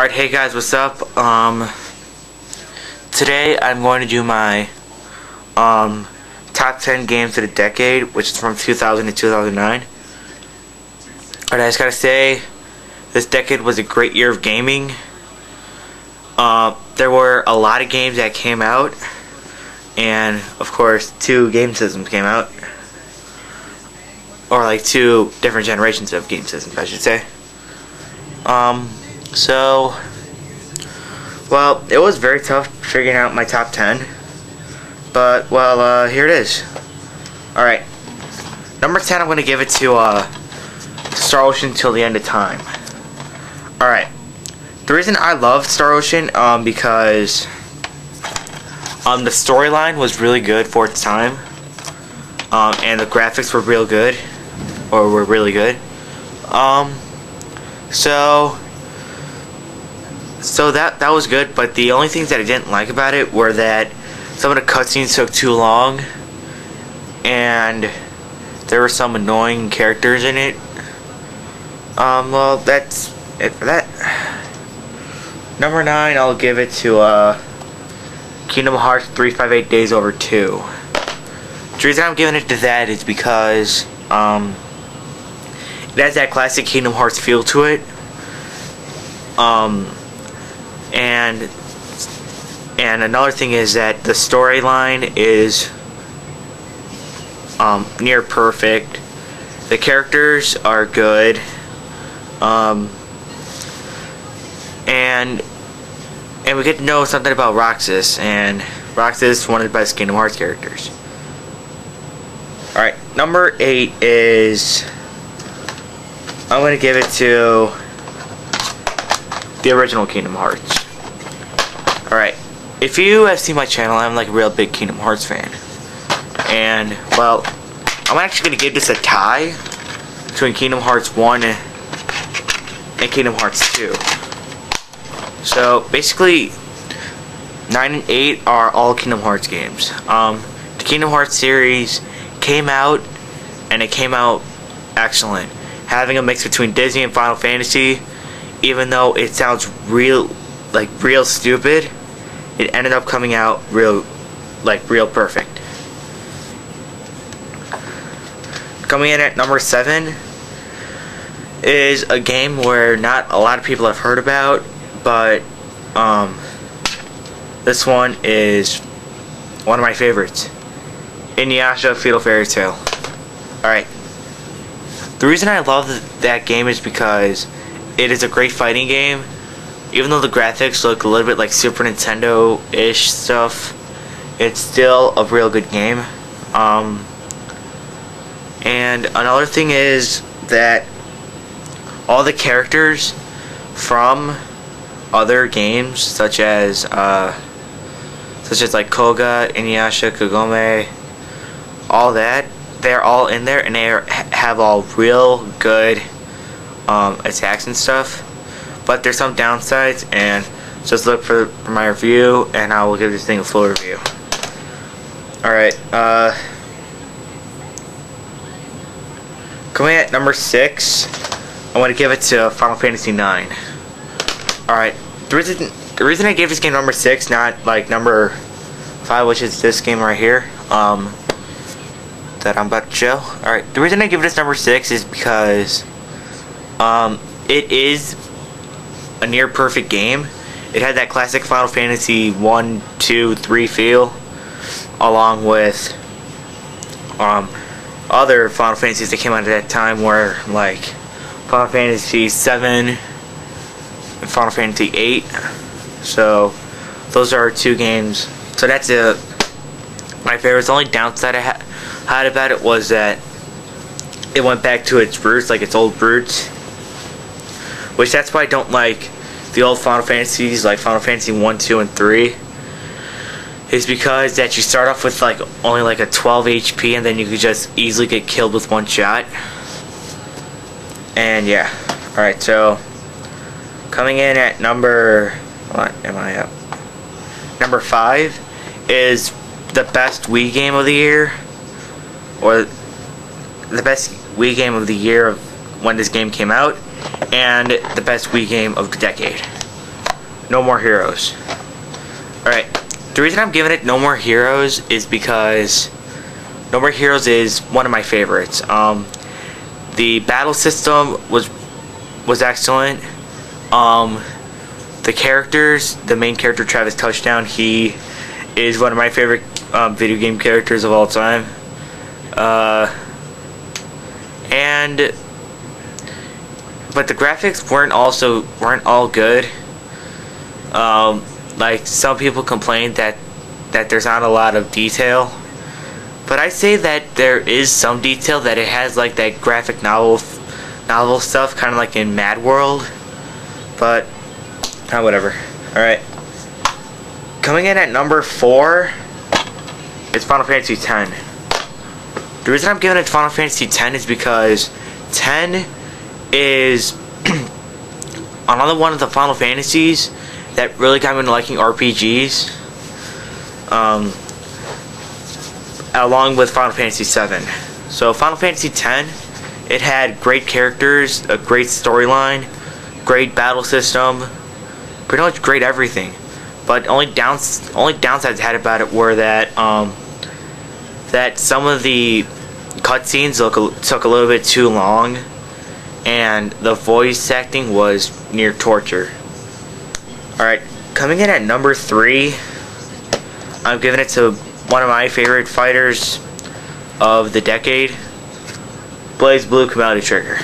Alright, hey guys, what's up? Today I'm going to do my top 10 games of the decade, which is from 2000 to 2009. Alright, I just gotta say, this decade was a great year of gaming. There were a lot of games that came out, and of course, 2 game systems came out. Or like 2 different generations of game systems, I should say. Well, it was very tough figuring out my top 10. But, well, here it is. Alright. Number 10, I'm going to give it to, Star Ocean Till the End of Time. Alright. The reason I loved Star Ocean, because, the storyline was really good for its time. And the graphics were real good. Or were really good. So that was good, but the only things that I didn't like about it were that some of the cutscenes took too long, and there were some annoying characters in it. Well, that's it for that. Number 9, I'll give it to Kingdom Hearts 358 Days Over 2. The reason I'm giving it to that is because it has that classic Kingdom Hearts feel to it. And another thing is that the storyline is near perfect. The characters are good. And we get to know something about Roxas, and Roxas is one of the best Kingdom Hearts characters. Alright, number 8 is, I'm going to give it to the original Kingdom Hearts. Alright, if you have seen my channel, I'm like a real big Kingdom Hearts fan. And, well, I'm actually going to give this a tie between Kingdom Hearts 1 and Kingdom Hearts 2. So, basically, 9 and 8 are all Kingdom Hearts games. The Kingdom Hearts series came out, and it came out excellent. Having a mix between Disney and Final Fantasy, even though it sounds real stupid, it ended up coming out real perfect. Coming in at number 7 is a game where not a lot of people have heard about, but this one is one of my favorites. Inuyasha Feudal Fairy Tale. Alright. The reason I love that game is because it is a great fighting game. Even though the graphics look a little bit like Super Nintendo-ish stuff, it's still a real good game. And another thing is that all the characters from other games, such as like Koga, Inuyasha, Kagome, all that, they're all in there, and they have all real good attacks and stuff. But there's some downsides, and just look for my review, and I will give this thing a full review. Alright, coming at number 6, I want to give it to Final Fantasy IX. Alright, the reason I gave this game number 6, not like number 5, which is this game right here, that I'm about to show. Alright, the reason I give this number 6 is because it is a near perfect game. It had that classic Final Fantasy 1, 2, 3 feel, along with other Final Fantasies that came out at that time, were like Final Fantasy 7 and Final Fantasy 8. So those are 2 games. So that's my favorites. The only downside I had about it was that it went back to its roots, like its old roots. Which that's why I don't like the old Final Fantasies, like Final Fantasy 1, 2, and 3. Is because that you start off with like only like a 12 HP, and then you could just easily get killed with one shot. And yeah. Alright, so coming in at number, what am I up? Number 5 is the best Wii game of the year, or the best Wii game of the year of when this game came out, and the best Wii game of the decade. No More Heroes. Alright, the reason I'm giving it No More Heroes is because No More Heroes is one of my favorites. The battle system was excellent. The characters, the main character Travis Touchdown, he is one of my favorite video game characters of all time. But the graphics weren't all good. Like some people complained that there's not a lot of detail, but I say that there is some detail. That it has like that graphic novel stuff, kind of like in Mad World. But whatever. All right. Coming in at number 4 is Final Fantasy X. The reason I'm giving it Final Fantasy X is because 10 is another one of the Final Fantasies that really got me into liking RPGs, along with Final Fantasy VII. So Final Fantasy X, it had great characters, a great storyline, great battle system, pretty much great everything. But only downsides I had about it were that that some of the cutscenes took a little bit too long, and the voice acting was near torture. Alright, coming in at number 3, I'm giving it to one of my favorite fighters of the decade, BlazBlue Commodity Trigger.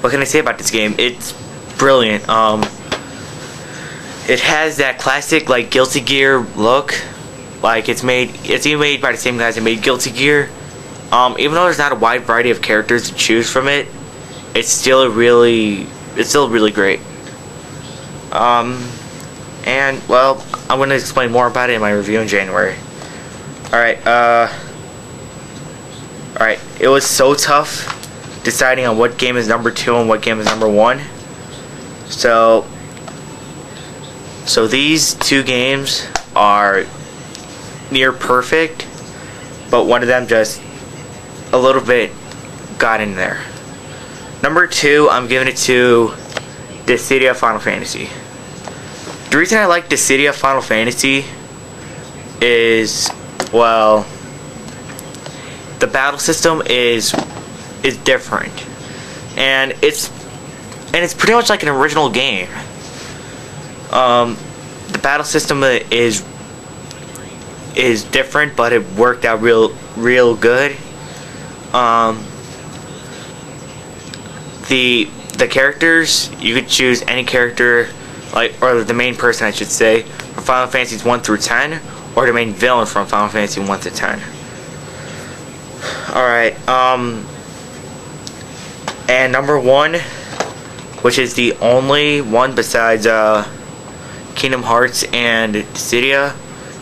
What can I say about this game? It's brilliant. It has that classic like Guilty Gear look. Like it's even made by the same guys that made Guilty Gear. Even though there's not a wide variety of characters to choose from it, it's still really great. And well, I'm going to explain more about it in my review in January. Alright, it was so tough deciding on what game is number 2 and what game is number 1. So these two games are near perfect, but one of them just a little bit got in there. Number 2, I'm giving it to Dissidia Final Fantasy. The reason I like Dissidia Final Fantasy is, well, the battle system is different, and it's pretty much like an original game. The battle system is different, but it worked out real good. The characters, you could choose any character, or the main person I should say, from Final Fantasy 1 through 10, or the main villain from Final Fantasy 1 to 10. Alright, and number 1, which is the only one besides Kingdom Hearts and Dissidia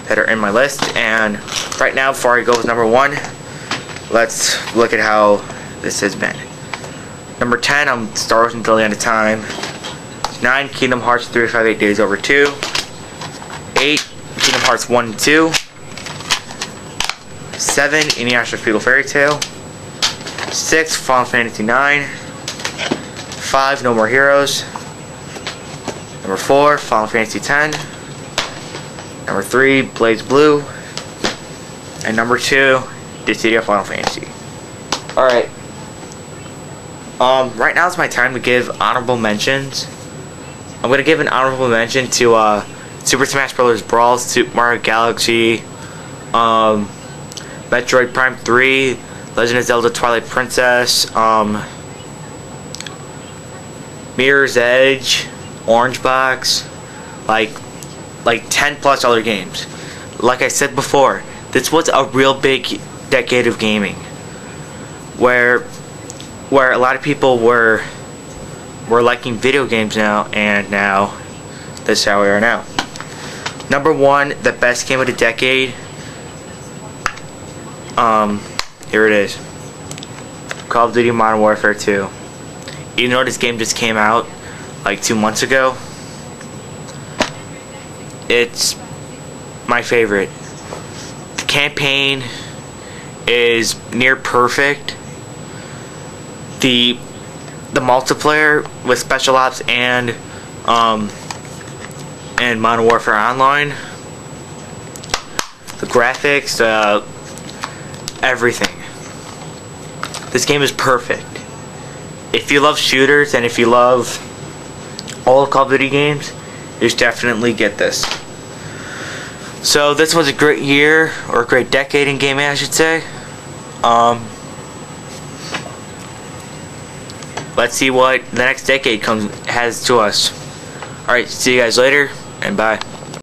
that are in my list. And right now, before I go with number 1, let's look at how this has been. Number 10, I'm Star Wars Until the End of Time. 9, Kingdom Hearts 358 Days Over 2. 8, Kingdom Hearts 1 and 2. 7, Inuyasha Feudal Fairy Tale. 6, Final Fantasy 9. 5, No More Heroes. Number 4, Final Fantasy X. Number 3, BlazBlue. And number 2, Dissidia Final Fantasy. Alright. Right now is my time to give honorable mentions. I'm going to give an honorable mention to Super Smash Bros. Brawl, Super Mario Galaxy, Metroid Prime 3, Legend of Zelda Twilight Princess, Mirror's Edge, Orange Box, like 10 plus other games. Like I said before, this was a real big decade of gaming, where a lot of people were liking video games now, and now this is how we are now. Number 1, the best game of the decade. Here it is. Call of Duty Modern Warfare 2. Even though this game just came out like 2 months ago, it's my favorite. The campaign is near perfect. The the multiplayer with Special Ops and Modern Warfare Online. The graphics, everything. This game is perfect. If you love shooters and if you love all Call of Duty games, you should definitely get this. So this was a great year, or a great decade in gaming, I should say. Let's see what the next decade has to us. Alright, see you guys later, and bye.